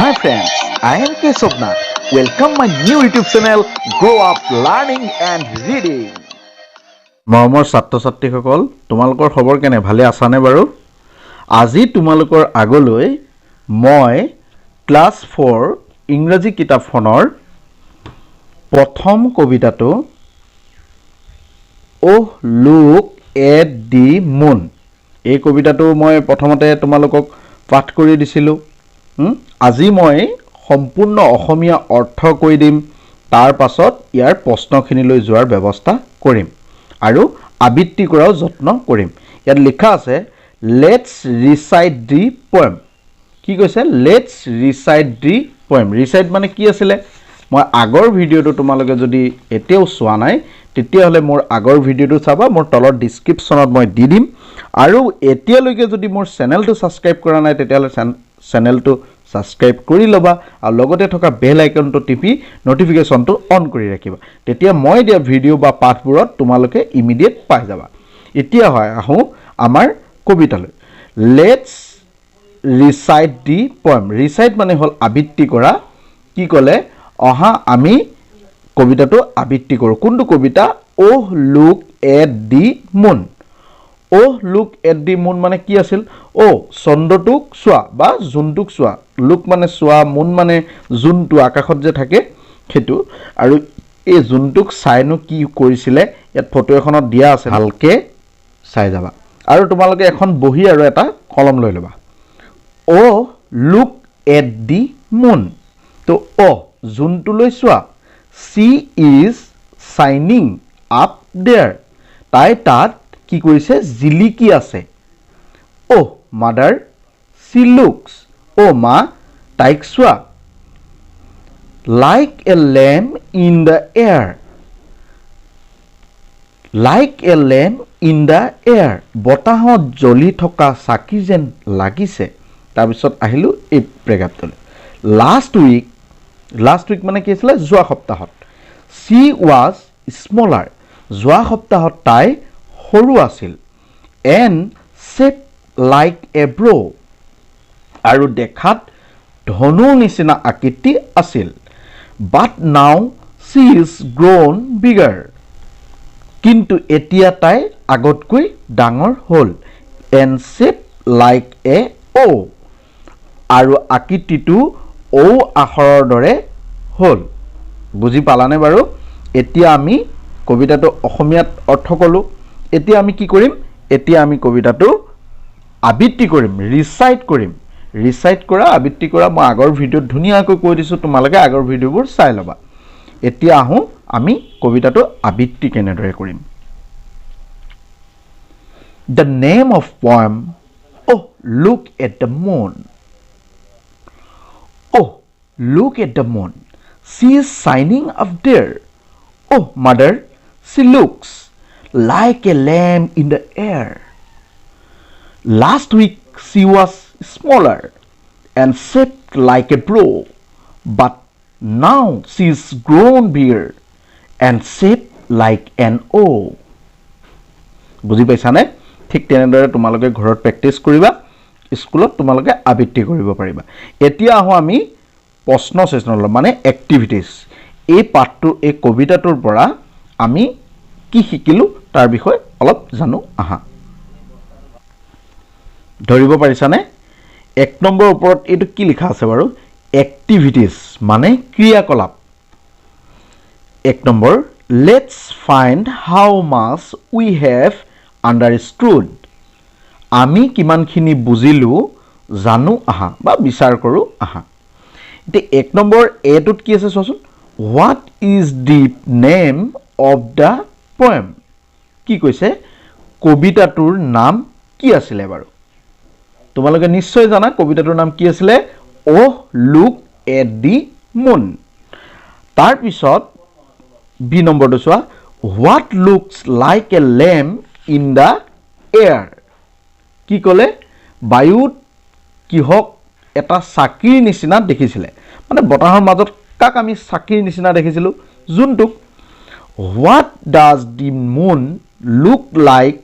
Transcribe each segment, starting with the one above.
Hi friends, I am Kesavnath. Welcome my new YouTube channel Grow Up Learning and Reading. মৰমৰ ছাত্ৰ ছাত্ৰীসকল তোমালোকৰ খবৰ কেনে ভালে আছানে বাৰু আজি তোমালোকৰ আগলৈ মই ক্লাছ 4 ইংৰাজী কিতাপখনৰ প্ৰথম কবিতাটো Oh look at the moon এই কবিতাটো মই প্ৰথমতে তোমালোকক পাঠ কৰি দিছিলো আজি মই সম্পূৰ্ণ অসমীয়া অৰ্থ কৈ দিম তাৰ পাছত ইয়াৰ প্ৰশ্নখিনিলৈ যোৱাৰ ব্যৱস্থা কৰিম আৰু আবৃত্তি কৰাও যত্ন কৰিম ইয়াত লিখা আছে লেটস ৰিচাইট দি পোয়েম কি কৈছে let's recite the poem recite মানে কি আছিল মই আগৰ ভিডিওটো তোমালোকে যদি এতিয়াও চোৱা নাই তেতিয়া হলে মোৰ আগৰ ভিডিওটো চাবা মোৰ তলৰ ডেসক্ৰিপচনত মই দি দিম আৰু এতিয়ালৈকে যদি মোৰ চেনেলটো সাবস্ক্ৰাইব কৰা নাই তেতিয়া হলে চেনেলটো সাবস্ক্ৰাইব কৰি লবা আৰু লগতে থকা বেল আইকনটো টিপি নটিফিকেশনটো অন কৰি ৰাখিবা তেতিয়া মই দিয়া ভিডিও বা পাঠবোৰত তোমালোকে ইমিডিয়েট পাই যাবা এতিয়া হয় আহো আমাৰ কবিতালৈ let's recite the poem recite মানে হল আবৃত্তি কৰা কি কলে অহা আমি কবিতাটো আবৃত্তি কৰো কোনটো কবিতা Oh look at the moon Oh look at the moon মানে কি আছিল ও চন্দ্ৰটোক চোৱা বা জুনটোক চোৱা লুক মানে চোৱা মুন মানে জুনটো আকাশত যে থাকে হেতু আৰু এই জুনটোক চাইনো কি কৰিছিলে ইয়াত ফটো এখনত দিয়া আছে ভালকে চাই যাবা আৰু তোমালোকে এখন বহি আৰু এটা কলম লৈ লবা Oh look at the moon তো জুনটোলৈ চোৱা she is shining up there তাই তাত কি কৰিছে জিলিকি আছে Oh mother she looks মা তাইক চোৱা like a lamp in the air like a lamp in the air বতাহত জ্বলি থকা চাকি যেন লাগিছে তাৰ পিছত আহিলো এই প্ৰেগাপটোলৈ লাষ্ট উইক মানে কি আছিল যোৱা সপ্তাহত she was smaller যোৱা সপ্তাহত তাই সৰু আছিল and shaped like a bow আৰু দেখাত ধনু নিচিনা আকৃতি আছিল but now she is grown bigger কিন্তু এতিয়া তাই আগতকৈ ডাঙৰ হ'ল and shaped like a O আৰু আকৃতিটো O আখৰৰ দৰে হ'ল বুজি পালানে বাৰু এতিয়া আমি কবিতাটো অসমীয়াত অৰ্থ কলো এতিয়া আমি কি কৰিম এতিয়া আমি কবিতাটো আবৃত্তি কৰিম ৰিচাইট কৰা আবৃত্তি কৰা মই আগৰ ভিডিওত ধুনিয়াকৈ কৈ দিছো তোমালোকে আগৰ ভিডিওবোৰ চাই লবা এতিয়া আহো আমি কবিতাটো আবৃত্তি কেনেদৰে কৰিম The name of poem Oh look at the moon Oh look at the moon she is shining up there Oh mother she looks like a lamp in the air last week she was smaller and shaped like a bow but now she is grown bigger and shaped like an O বুজি পাইছানে ঠিক তেনেদৰে তোমালোকে ঘৰত practice কৰিবা স্কুলত তোমালোকে আবৃত্তি কৰিব পাৰিবা এতিয়া আহো আমি প্ৰশ্ন সেশনলৈ মানে এক্টিভিটিজ এই পাঠটো এই কবিতাটোৰ পৰা আমি কি শিকিলো তাৰ বিষয় অলপ জানো আহা ধৰিব পাৰিছানে এক নম্বৰ ওপৰত এটো কি লিখা আছে বাৰু এক্টিভিটিজ মানে ক্ৰিয়াকলাপ এক number let's find how much we have understood আমি কিমানখিনি বুজিলো জানো আহা বা বিচাৰ কৰো আহা তে এক নম্বৰ এটোত কি আছে চোৱাচোন what is the name of the poem কি কৈছে কবিতাটোৰ নাম কি আছিল বাৰু তোমালোকে নিশ্চয় জানা কবিতাটোৰ নাম কি আছিল Oh look at the moon তাৰ পিছত বি নম্বৰটো চোৱা what looks like a lamp in the air কি কলে বায়ুত কিহক এটা চাকিৰ নিচিনা দেখিছিলে মানে বতাহৰ মাজত কাক আমি চাকিৰ নিচিনা দেখিছিলো জুনটোক what does the moon look like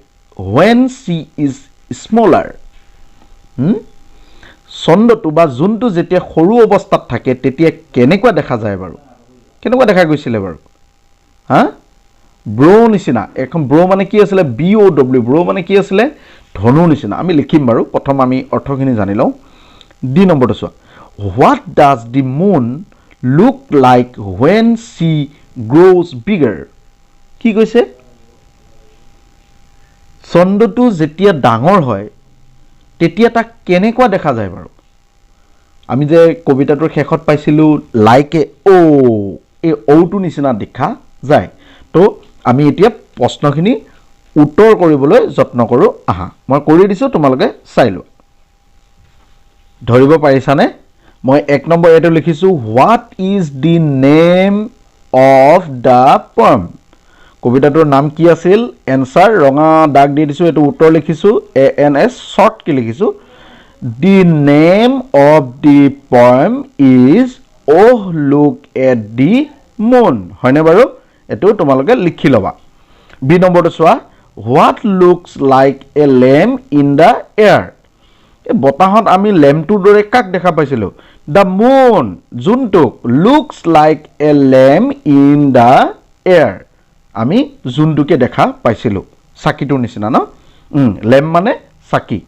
when she is smaller চন্দ্ৰটো বা জোনটো যেতিয়া সৰু অৱস্থাত থাকে তেতিয়া কেনেকুৱা দেখা যায় বাৰু কেনেকুৱা দেখা গৈছিলে বাৰু হা ব্ৰ নিচিনা এখন ব্ৰ মানে কি আছিলে BOW ব্ৰ মানে কি আছিলে ধনু নিচিনা আমি লিখিম বাৰু প্ৰথম আমি অৰ্থখিনি জানি লওঁ ডি নম্বৰটো চোৱা what does the moon look like when she grows bigger কি কৈছে চন্দ্ৰটো যেতিয়া ডাঙৰ হয় তেতিয়া তাক কেনেকুৱা দেখা যায় বাৰু আমি যে কবিতাটোৰ শেষত পাইছিলো লাইক এ এই ঔটো নিচিনা দেখা যায় তো আমি এতিয়া প্ৰশ্নখিনি উত্তৰ কৰিবলৈ যত্ন কৰোঁ আহা মই কৰি দিছোঁ তোমালোকে চাই লোৱা ধৰিব পাৰিছানে মই 1 নম্বৰ এটো লিখিছোঁ what is the name of the poem কবিতাটোৰ নাম কি আছিল এনসাৰ ৰঙা দাগ দি দিছোঁ এটো উত্তৰ লিখিছোঁ ANS শৰ্ট কি লিখিছোঁ the name of the poem is oh look at the moon হয়নে বাৰু এটো তোমালোকে লিখি ল'বা বি নম্বৰটো চোৱা what looks like a lamp in the air এই বতাহত আমি লেম্পটোৰ দৰে কাক দেখা পাইছিলোঁ দ্য মুন জোনটোক looks like a lamp in the air আমি জোনটোকে দেখা পাইছিলোঁ চাকিটোৰ নিচিনা ন লেম্প মানে চাকি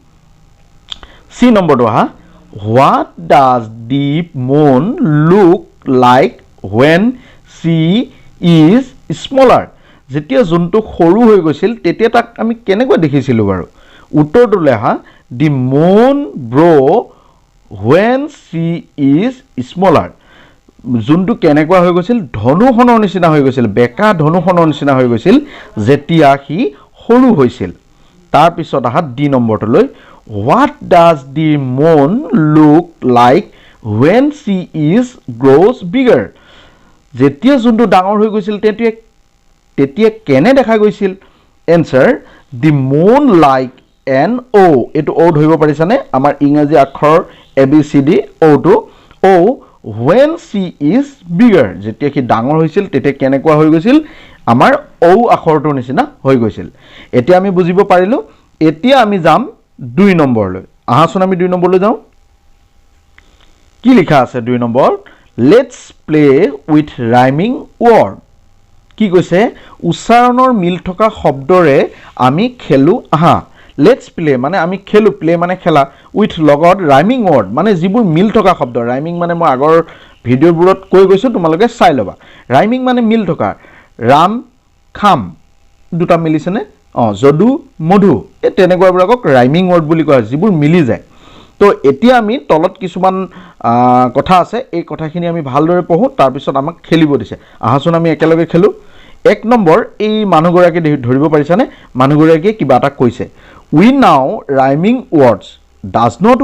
সি নম্বৰটো আহা what does the moon look like when she is smaller যেতিয়া জোনটো সৰু হৈ গৈছিল তেতিয়া তাক আমি কেনেকৈ দেখিছিলোঁ বাৰু উত্তৰটোলৈ আহা the moon bro when she is smaller জোনটো কেনেকুৱা হৈ গৈছিল ধনুখনৰ নিচিনা হৈ গৈছিল বেকা ধনুখনৰ নিচিনা হৈ গৈছিল যেতিয়া সি সৰু হৈছিল তাৰ পিছত আহা ডি নম্বৰটোলৈ what does the moon look like when she is grows bigger যেতিয়া জোনটো ডাঙৰ হৈ গৈছিল তেতিয়া কেনে দেখা গৈছিল answer the moon like an O এটো ও ধৰিব পাৰিছানে আমাৰ ইংৰাজী আখৰ ABCD auto O when she is bigger যেতিয়া কি ডাঙৰ হৈছিল তেতিয়া কেনেকুৱা হৈ গৈছিল আমাৰ ও আখৰটোৰ নিচিনা হৈ গৈছিল এতিয়া আমি বুজিব পাৰিলো এতিয়া আমি যাম 2 নম্বৰলৈ আহাচোন আমি 2 নম্বৰলৈ যাওঁ কি লিখা আছে 2 number let's play with rhyming word কি কৈছে উচ্চাৰণৰ মিল থকা শব্দৰে আমি খেলু আহা লেটস প্লে মানে আমি খেলু প্লে মানে খেলা উইথ লগত ৰাইমিং ৱৰ্ড মানে যিবোৰ মিল থকা শব্দ ৰাইমিং মানে মই আগৰ ভিডিঅ'বোৰত কৈ গৈছো তোমালোকে চাই ল'বা ৰাইমিং মানে মিল থকা ৰাম খাম দুটা মিলিছেনে যদু মধু এই তেনেকুৱাবোৰক ৰাইমিং ৱৰ্ড বুলি কোৱা যিবোৰ মিলি যায় তো এতিয়া আমি তলত কিছুমান কথা আছে এই কথাখিনি আমি ভালদৰে পঢ়ো তাৰ পিছত আমাক খেলিব দিছে আহাচোন আমি একেলগে খেলো 1 নম্বৰ এই মানুহগৰাকী ধৰিব পাৰিছানে মানুহগৰাকীয়ে কিবা এটা কৈছে we now rhyming words does not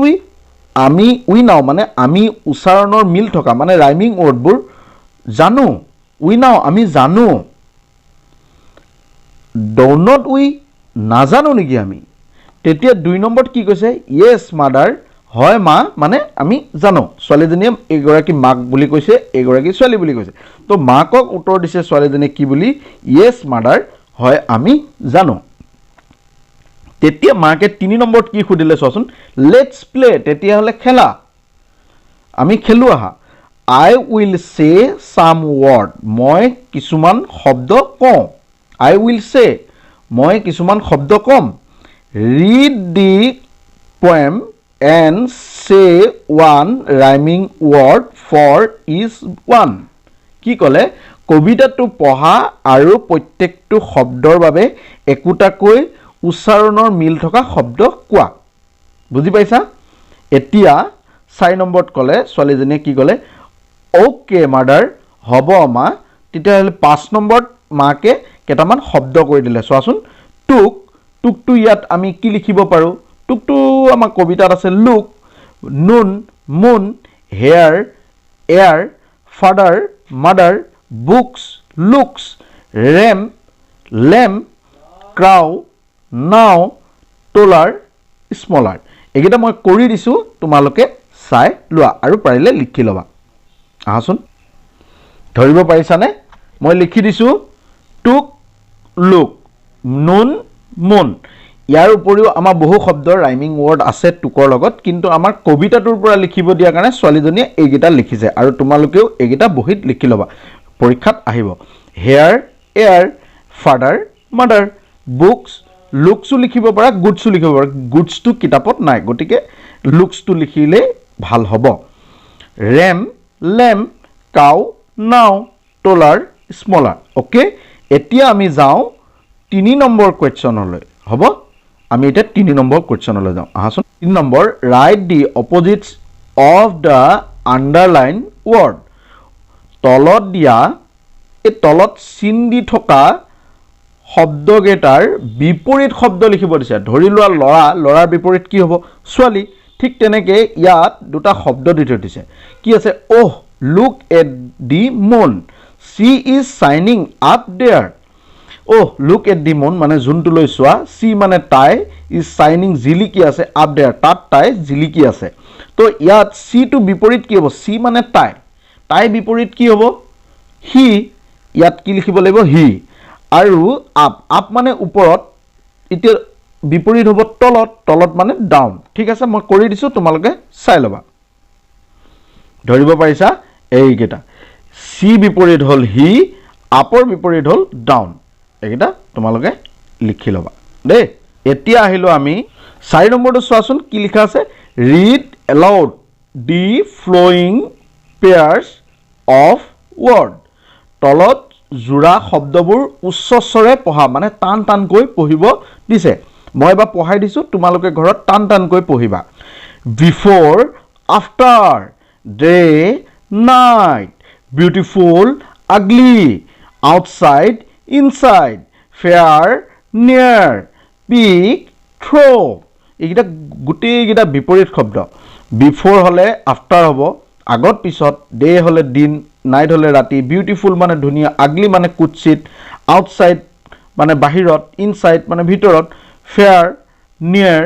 we now মানে আমি উচ্চাৰণৰ মিল থকা মানে ৰাইমিং ৱৰ্ডবোৰ জানো উই নাও আমি জানো ডো নট নাজানো নেকি আমি তেতিয়া 2 নম্বৰত কি কৈছে ইয়েছ মাদাৰ হয় মা মানে আমি জানো ছোৱালীজনীয়ে এগৰাকী মাক বুলি কৈছে এগৰাকী ছোৱালী বুলি কৈছে তো মাকক উত্তৰ দিছে ছোৱালীজনীয়ে কি বুলি ইয়েছ মাদাৰ হয় আমি জানো তেতিয়া মাকে 3 নম্বৰত কি খুদিলে চোৱাচোন লেটস প্লে তেতিয়া হলে খেলা আমি খেলু আহা আই উইল সে সাম ৱৰ্ড মই কিছুমান শব্দ কওঁ আই উইল সে মই কিছুমান শব্দ কম read the poem and say one rhyming word for each one কি ক'লে কবিতাটো পঢ়া আৰু প্ৰত্যেকটো শব্দৰ বাবে একোটাকৈ উচ্চাৰণৰ মিল থকা শব্দ কোৱা বুজি পাইছা এতিয়া 4 নম্বৰত ক'লে ছোৱালীজনীয়ে কি ক'লে ওকে মাদাৰ হ'ব মা তেতিয়াহ'লে 5 নম্বৰত মাকে কেইটামান শব্দ কৰি দিলে চোৱাচোন টুকটো ইয়াত আমি কি লিখিব পাৰো টুকটো আমাৰ কবিতাত আছে look noon moon hair air father mother books looks ram lame crow নাও টলাৰ স্মলাৰ এইকেইটা মই কৰি দিছো তোমালোকে চাই লোৱা আৰু পাৰিলে লিখি ল'বা আহাচোন ধৰিব পাৰিছানে মই লিখি দিছো টুক লুক নুন মুন ইয়াৰ উপৰিও আমাৰ বহু শব্দৰ ৰাইমিং ৱৰ্ড আছে টুকৰ লগত, কিন্তু আমাৰ কবিতাটোৰ পৰা লিখিব দিয়াৰ কাৰণে ছোৱালীজনীয়ে এইকেইটা লিখিছে আৰু তোমালোকেও এইকেইটা বহীত লিখি ল'বা, পৰীক্ষাত আহিব। Hair, air, father, mother, books, লুকছো লিখিব পাৰা, গুডছো লিখিব পাৰা। গুডছটো কিতাপত নাই, গতিকে লুকছটো লিখিলেই ভাল হ'ব। ৰেম, লেম, কাউ, নাও, টলাৰ, স্মলাৰ। অ'কে, এতিয়া আমি যাওঁ 3 নম্বৰ কুৱেশ্যনলৈ। হ'ব, আমি এতিয়া 3 নম্বৰ কুৱেশ্যনলৈ যাওঁ। আহাচোন। 3 number, write the opposites of the underline word. তলত দিয়া, এই তলত চিন দি থকা শব্দকেইটাৰ বিপৰীত শব্দ লিখিব দিছে। ধৰি লোৱা ল'ৰা, ল'ৰাৰ বিপৰীত কি হ'ব? ছোৱালী। ঠিক তেনেকৈ ইয়াত দুটা শব্দ দি থৈ দিছে। কি আছে? Oh, look at the moon, she is shining up there. Oh, look at the moon মানে জোনটোলৈ চোৱা, চি মানে তাই, ইজ চাইনিং জিলিকি আছে, আপ দেয়াৰ তাত তাই জিলিকি আছে। তো ইয়াত চিটো বিপৰীত কি হ'ব? চি মানে তাই, তাই বিপৰীত কি হ'ব? হি। ইয়াত কি লিখিব লাগিব? হি। আৰু আপ, আপ মানে ওপৰত, এতিয়া বিপৰীত হ'ব তলত, তলত মানে ডাউন। ঠিক আছে, মই কৰি দিছোঁ, তোমালোকে চাই ল'বা। ধৰিব পাৰিছা? এইকেইটা চি বিপৰীত হ'ল হি, আপৰ বিপৰীত হ'ল ডাউন। এইকেইটা তোমালোকে লিখি ল'বা দেই। এতিয়া আহিলোঁ আমি 4 নম্বৰটো চোৱাচোন কি লিখা আছে। Read aloud the following pairs of word. তলত যোৰা শব্দবোৰ উচ্চ স্বৰে পঢ়া, মানে টান টানকৈ পঢ়িব দিছে। মই এবাৰ পঢ়াই দিছোঁ, তোমালোকে ঘৰত টান টানকৈ পঢ়িবা। Before, after, day, night, beautiful, আগলি, আউটছাইড, ইনচাইড, ফেয়াৰ, নিয়াৰ, পিক, থ্ৰ'। এইকেইটা গোটেইকেইটা বিপৰীত শব্দ। বিফ'ৰ হ'লে আফটাৰ হ'ব, আগত পিছত, ডে হ'লে দিন, নাইট হ'লে ৰাতি, বিউটিফুল মানে ধুনীয়া, আগলি মানে কুৎসিত, আউটছাইড মানে বাহিৰত, ইনচাইড মানে ভিতৰত, ফেয়াৰ, নিয়াৰ,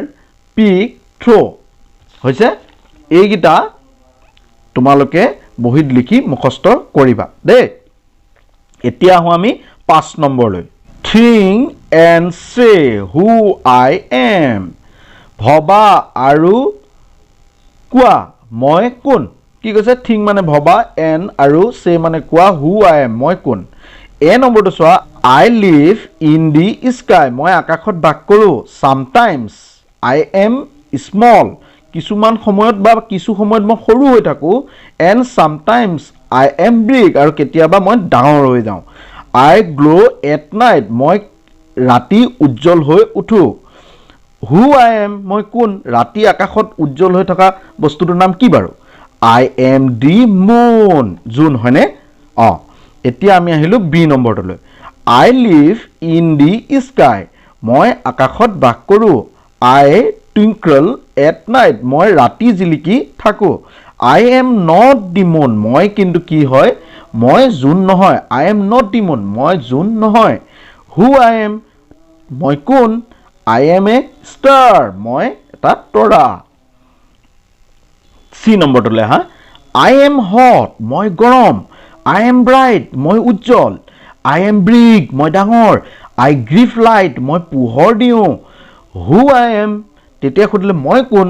পিক, থ্ৰ'। হৈছে? এইকেইটা তোমালোকে বহীত লিখি মুখস্থ কৰিবা দেই। এতিয়া আহোঁ আমি 5 নম্বৰলৈ। থিংক এণ্ড চে হু আই এম। ভবা আৰু কোৱা মই কোন। কি কৈছে? থিংক মানে ভবা, এন আৰু চে মানে কোৱা, হু আই এম মই কোন। এ নম্বৰটো চোৱা। আই লিভ ইন দি স্কাই, মই আকাশত বাস কৰোঁ। চামটাইমছ আই এম স্মল, কিছুমান সময়ত বা কিছু সময়ত মই সৰু হৈ থাকোঁ। এণ্ড চামটাইমছ আই এম বিগ, আৰু কেতিয়াবা মই ডাঙৰ হৈ যাওঁ। আই গ্ল' এট নাইট, মই ৰাতি উজ্জ্বল হৈ উঠোঁ। হু আই এম মই কোন। ৰাতি আকাশত উজ্জ্বল হৈ থকা বস্তুটোৰ নাম কি বাৰু? আই এম দি মুন, জোন, হয়নে? অঁ, এতিয়া আমি আহিলোঁ বি নম্বৰটোলৈ। I live in the sky, মই আকাশত বাস কৰোঁ। আই টুইংকল এট নাইট, মই ৰাতি জিলিকি থাকোঁ। I am not the moon, মই কিন্তু কি হয়? মই জোন নহয়। I am not the moon, মই জোন নহয়। হু আই এম মই কোন। আই এম এ ষ্টাৰ, মই এটা তৰা। চি নম্বৰটোলৈ হা। আই এম হট, মই গৰম। আই এম ব্ৰাইট, মই উজ্জ্বল। আই এম বিগ, মই ডাঙৰ। আই গিভ লাইট, মই পোহৰ দিওঁ। হু আই এম, তেতিয়া সুধিলে মই কোন।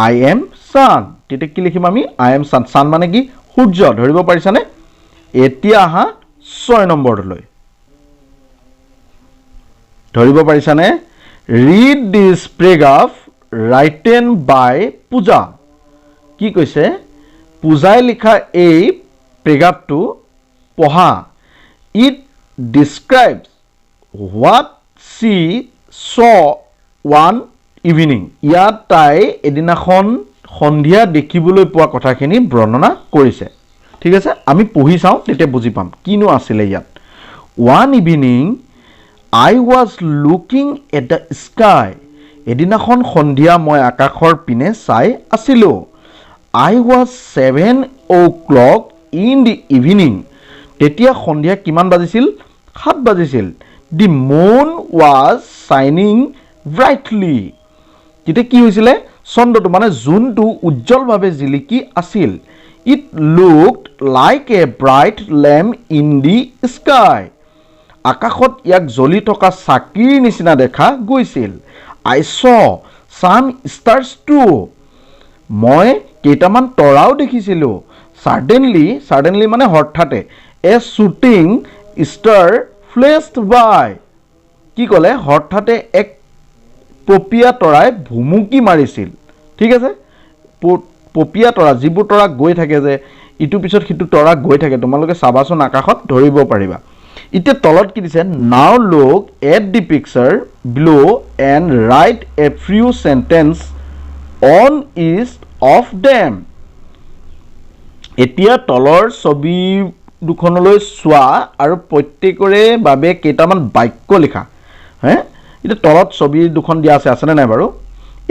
আই এম ছান, তেতিয়া কি লিখিম আমি? I am San. ছান মানে কি? সূৰ্য। ধৰিব পাৰিছানে? এতিয়া আহা 6 নম্বৰটোলৈ। ধৰিব পাৰিছানে? ৰিড দিছ পেৰাগ্ৰাফ ৰাইটেন বাই পূজা। কি কৈছে? পূজাই লিখা এই পেৰাগ্ৰাফটো পঢ়া। It describes what she saw one evening. ইয়াত তাই এদিনাখন সন্ধিয়া দেখিবলৈ পোৱা কথাখিনি বৰ্ণনা কৰিছে। ঠিক আছে, আমি পঢ়ি চাওঁ, তেতিয়া বুজি পাম কিনো আছিলে ইয়াত। One evening I was looking at the sky. এদিনাখন সন্ধিয়া মই আকাশৰ পিনে চাই আছিলোঁ। I was 7 o'clock in the evening. তেতিয়া সন্ধিয়া কিমান বাজিছিল? 7 বাজিছিল। The moon was shining brightly. তেতিয়া কি হৈছিলে? চন্দ্ৰটো মানে জোনটো উজ্জ্বলভাৱে জিলিকি আছিল। It looked like a bright lamp in the sky. আকাশত ইয়াক জ্বলি থকা চাকিৰ নিচিনা দেখা গৈছিল। I saw some stars too. মই কেইটামান তৰাও দেখিছিলোঁ. Suddenly মানে হঠাতে a shooting star flashed by. কি ক'লে? হঠাতে এক পপীয়া তৰাই ভুমুকি মাৰিছিল. ঠিক আছে? পপীয়া তৰা, যিবোৰ তৰা গৈ থাকে যে ইটো পিছত সিটো তৰা গৈ থাকে, তোমালোকে চাবাচোন আকাশত ধৰিব পাৰিবা. এতিয়া তলত কি দিছে? Now look at the picture below and write a few sentences on each of them. এতিয়া তলৰ ছবি দুখনলৈ চোৱা আৰু প্ৰত্যেকৰে বাবে কেইটামান বাক্য লিখা. হে, এতিয়া তলত ছবি দুখন দিয়া আছেনে নাই বাৰু?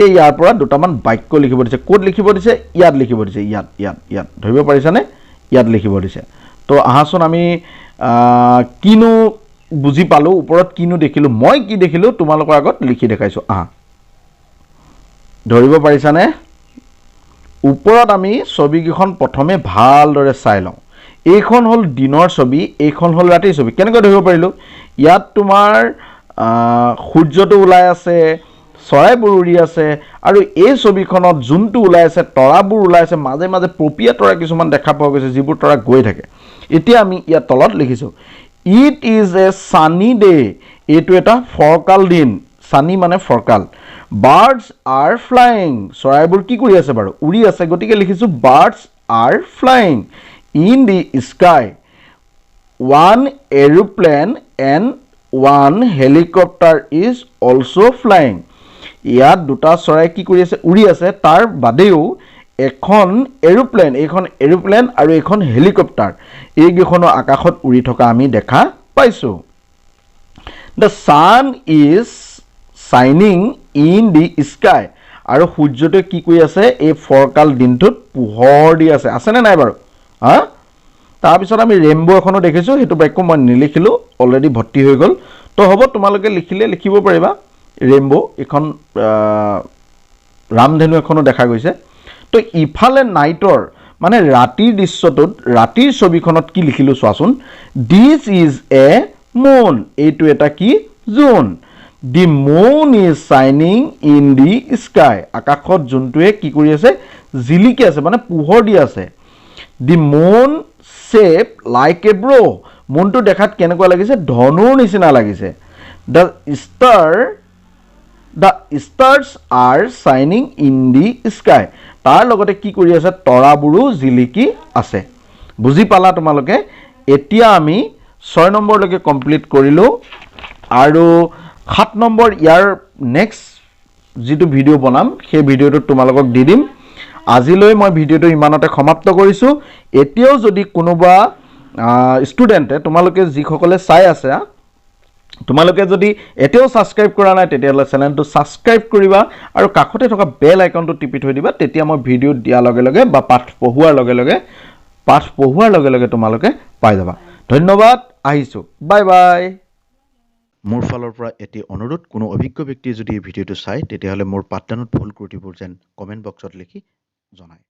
এই ইয়াৰ পৰা দুটামান বাক্য লিখিব দিছে. ক'ত লিখিব দিছে? ইয়াত লিখিব দিছে. ইয়াত ধৰিব পাৰিছানে? ইয়াত লিখিব দিছে. তো আহাচোন আমি কিনো বুজি পালোঁ, ওপৰত কিনো দেখিলোঁ, মই কি দেখিলোঁ তোমালোকৰ আগত লিখি দেখাইছোঁ. আহা, ধৰিব পাৰিছানে? ওপৰত আমি ছবিকেইখন প্ৰথমে ভালদৰে চাই লওঁ. এইখন হ'ল দিনৰ ছবি, এইখন হ'ল ৰাতিৰ ছবি. কেনেকৈ ধৰিব পাৰিলোঁ? ইয়াত তোমাৰ সূৰ্যটো ওলাই আছে, চৰাইবোৰ উৰি আছে, আৰু এই ছবিখনত যোনটো ওলাই আছে তৰাবোৰ ওলাই আছে, মাজে মাজে পপীয়া তৰা কিছুমান দেখা পোৱা গৈছে, যিবোৰ তৰা গৈ থাকে. এতিয়া আমি ইয়াত তলত লিখিছোঁ ইট ইজ এ ছানি ডে. এইটো এটা ফৰকাল দিন. ছানি মানে ফৰকাল. Birds R flying. চৰাইবোৰ কি কৰি আছে বাৰু? উৰি আছে. গতিকে লিখিছোঁ birds R flying in the sky. One aeroplane and one helicopter is also' flying. ইয়াত দুটা চৰাই কি কৰি আছে? উৰি আছে. তাৰ বাদেও এখন এৰোপ্লেন, এইখন এৰোপ্লেন আৰু এইখন হেলিকপ্টাৰ, এইকেইখনো আকাশত উৰি থকা আমি দেখা পাইছোঁ. দ্য ছান ইজ শ্বাইনিং ইন দি স্কাই. আৰু সূৰ্যটোৱে কি কৰি আছে? এই ফৰকাল দিনটোত পোহৰ দি আছে. আছেনে নাই বাৰু? হা, তাৰপিছত আমি ৰেইনব' এখনো দেখিছোঁ. সেইটো বাক্য মই নিলিখিলোঁ, অলৰেডি ভৰ্তি হৈ গ'ল. তো হ'ব, তোমালোকে লিখিলে লিখিব পাৰিবা. ৰেইনব' এইখন ৰামধেনু এখনো দেখা গৈছে. তো ইফালে নাইটৰ মানে ৰাতিৰ দৃশ্যটোত, ৰাতিৰ ছবিখনত কি লিখিলোঁ চোৱাচোন. This is a moon. এইটো এটা কি? জোন. দি মুন ইজ শ্বাইনিং ইন দি স্কাই. আকাশত জোনটোৱে কি কৰি আছে? জিলিকি আছে, মানে পোহৰ দি আছে. The moon shape like a ব্ৰ. মুনটো দেখাত কেনেকুৱা লাগিছে? ধনুৰ নিচিনা লাগিছে. দ্য ষ্টাৰ্ছ আৰ শ্বাইনিং ইন দি স্কাই. তাৰ লগতে কি কৰি আছে? তৰাবোৰো জিলিকি আছে. বুজি পালা তোমালোকে? এতিয়া আমি 6 নম্বৰলৈকে কমপ্লিট কৰিলোঁ, আৰু 7 নম্বৰ ইয়াৰ নেক্সট যিটো ভিডিঅ' বনাম সেই ভিডিঅ'টোত তোমালোকক দি দিম. আজিলৈ মই ভিডিঅ'টো ইমানতে সমাপ্ত কৰিছোঁ. এতিয়াও যদি কোনোবা ষ্টুডেণ্টে, তোমালোকে যিসকলে চাই আছে, তোমালোকে যদি এতিয়াও ছাবস্ক্ৰাইব কৰা নাই তেতিয়াহ'লে চেনেলটো ছাবস্ক্ৰাইব কৰিবা আৰু কাষতে থকা বেল আইকনটো টিপি থৈ দিবা. তেতিয়া মই ভিডিঅ' দিয়াৰ লগে লগে বা পাঠ পঢ়োৱাৰ লগে লগে তোমালোকে পাই যাবা. ধন্যবাদ, আহিছোঁ, বাই বাই. মোৰ ফালৰ পৰা এটি অনুৰোধ, কোনো অভিজ্ঞ ব্যক্তিয়ে যদি এই ভিডিঅ'টো চায় তেতিয়াহ'লে মোৰ পাঠদানত ভুল ত্ৰুটিবোৰ যেন কমেণ্ট বক্সত লিখি জনায়.